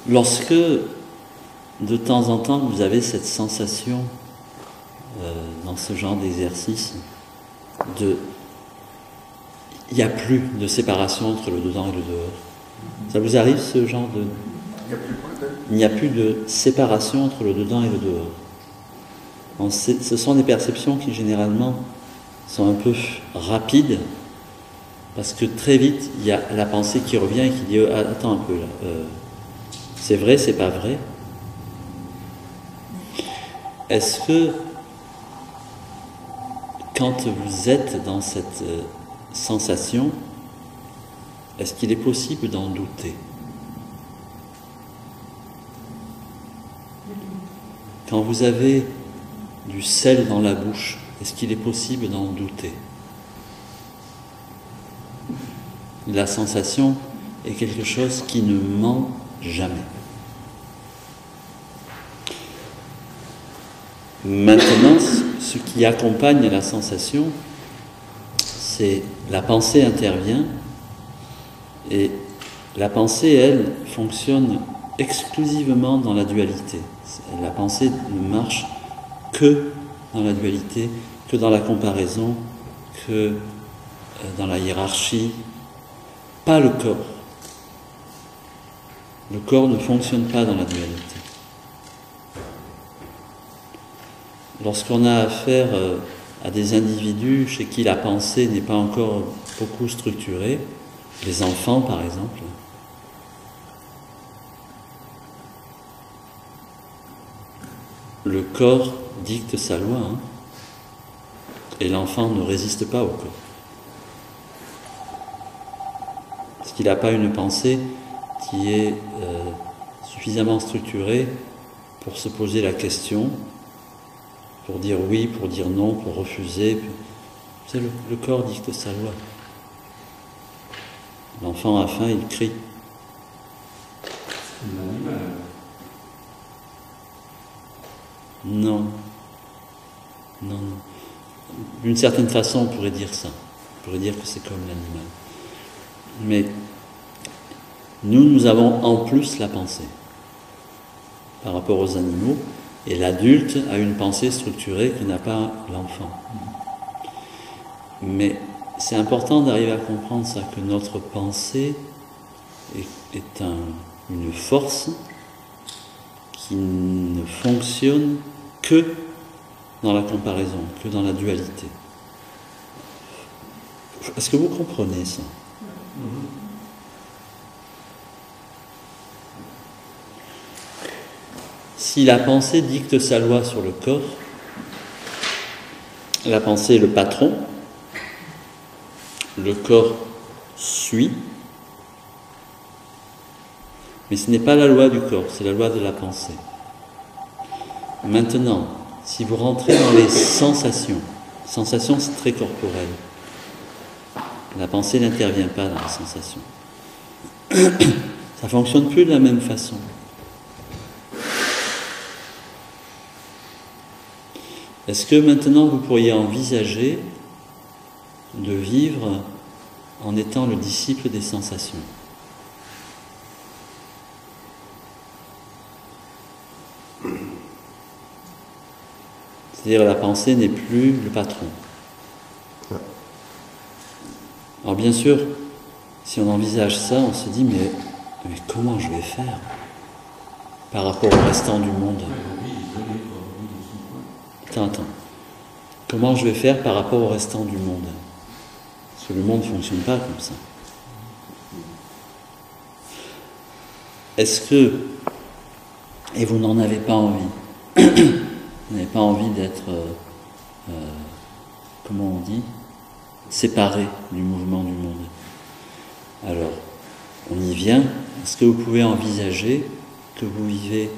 Lorsque, de temps en temps, vous avez cette sensation, dans ce genre d'exercice, il n'y a plus de séparation entre le dedans et le dehors. Ça vous arrive, ce genre de... Il n'y a plus de séparation entre le dedans et le dehors. Ce sont des perceptions qui, généralement, sont un peu rapides, parce que très vite, il y a la pensée qui revient et qui dit « Attends un peu, là, c'est vrai, c'est pas vrai ?» Est-ce que, quand vous êtes dans cette sensation, est-ce qu'il est possible d'en douter? Quand vous avez du sel dans la bouche, est-ce qu'il est possible d'en douter? La sensation est quelque chose qui ne ment jamais. Maintenant, ce qui accompagne la sensation, c'est la pensée intervient, et la pensée, elle, fonctionne exclusivement dans la dualité. La pensée ne marche que dans la dualité, que dans la comparaison, que dans la hiérarchie, pas le corps. Le corps ne fonctionne pas dans la dualité. Lorsqu'on a affaire à des individus chez qui la pensée n'est pas encore beaucoup structurée, les enfants par exemple, le corps dicte sa loi, et l'enfant ne résiste pas au corps. Parce qu'il n'a pas une pensée qui est suffisamment structurée pour se poser la question, pour dire oui, pour dire non, pour refuser. C'est le corps dicte sa loi. L'enfant a faim, il crie. C'est l'animal. Non. Non, non. D'une certaine façon, on pourrait dire ça. On pourrait dire que c'est comme l'animal. Mais nous avons en plus la pensée par rapport aux animaux, et l'adulte a une pensée structurée que n'a pas l'enfant. Mais c'est important d'arriver à comprendre ça, que notre pensée est une force qui ne fonctionne que dans la comparaison, que dans la dualité. Est-ce que vous comprenez ça? Si la pensée dicte sa loi sur le corps, la pensée est le patron, le corps suit, mais ce n'est pas la loi du corps, c'est la loi de la pensée. Maintenant, si vous rentrez dans les sensations c'est très corporel, la pensée n'intervient pas dans les sensations. Ça ne fonctionne plus de la même façon. Est-ce que maintenant vous pourriez envisager de vivre en étant le disciple des sensations? C'est-à-dire la pensée n'est plus le patron. Alors bien sûr, si on envisage ça, on se dit mais comment je vais faire par rapport au restant du monde? Attends. Comment je vais faire par rapport au restant du monde? Parce que le monde ne fonctionne pas comme ça. Est-ce que, et vous n'en avez pas envie, vous n'avez pas envie d'être, comment on dit, séparé du mouvement du monde. Alors, on y vient. Est-ce que vous pouvez envisager que vous vivez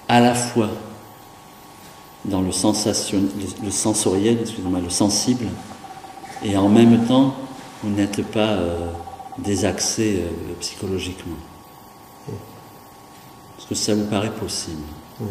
à la fois dans le sensoriel, excusez-moi, le sensible, et en même temps, vous n'êtes pas désaxé psychologiquement? Est-ce que ça vous paraît possible? Oui.